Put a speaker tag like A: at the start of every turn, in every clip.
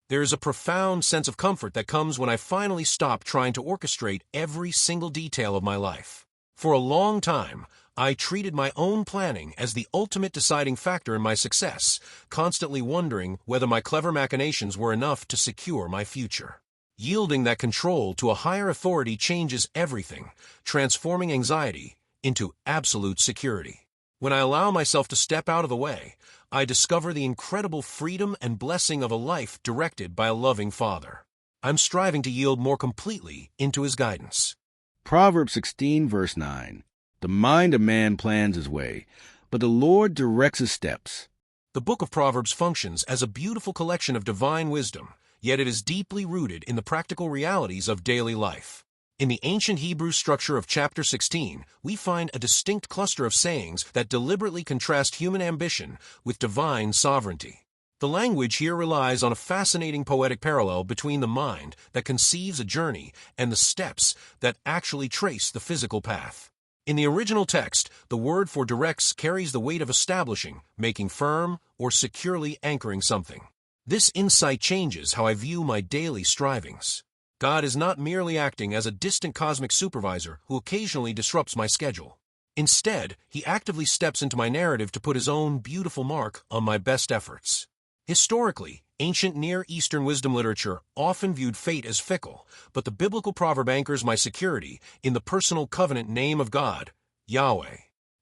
A: There is a profound sense of comfort that comes when I finally stop trying to orchestrate every single detail of my life. For a long time, I treated my own planning as the ultimate deciding factor in my success, constantly wondering whether my clever machinations were enough to secure my future. Yielding that control to a higher authority changes everything, transforming anxiety into absolute security. When I allow myself to step out of the way, I discover the incredible freedom and blessing of a life directed by a loving Father. I'm striving to yield more completely into His guidance.
B: Proverbs 16, verse 9. The mind of man plans his way, but the Lord directs his steps.
A: The book of Proverbs functions as a beautiful collection of divine wisdom, yet it is deeply rooted in the practical realities of daily life. In the ancient Hebrew structure of chapter 16, we find a distinct cluster of sayings that deliberately contrast human ambition with divine sovereignty. The language here relies on a fascinating poetic parallel between the mind that conceives a journey and the steps that actually trace the physical path. In the original text, the word for directs carries the weight of establishing, making firm, or securely anchoring something. This insight changes how I view my daily strivings. God is not merely acting as a distant cosmic supervisor who occasionally disrupts my schedule. Instead, He actively steps into my narrative to put His own beautiful mark on my best efforts. Historically, ancient Near Eastern wisdom literature often viewed fate as fickle, but the biblical proverb anchors my security in the personal covenant name of God, Yahweh.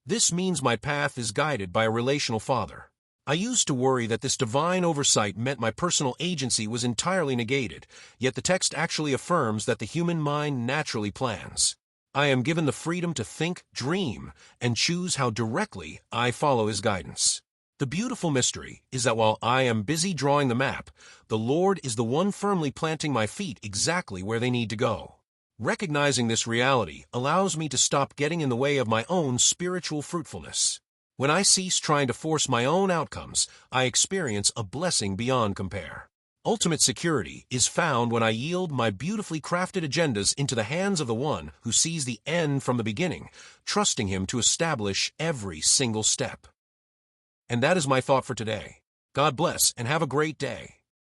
A: This means my path is guided by a relational Father. I used to worry that this divine oversight meant my personal agency was entirely negated, yet the text actually affirms that the human mind naturally plans. I am given the freedom to think, dream, and choose how directly I follow His guidance. The beautiful mystery is that while I am busy drawing the map, the Lord is the one firmly planting my feet exactly where they need to go. Recognizing this reality allows me to stop getting in the way of my own spiritual fruitfulness. When I cease trying to force my own outcomes, I experience a blessing beyond compare. Ultimate security is found when I yield my beautifully crafted agendas into the hands of the one who sees the end from the beginning, trusting Him to establish every single step. And that is my thought for today. God bless and have a great day.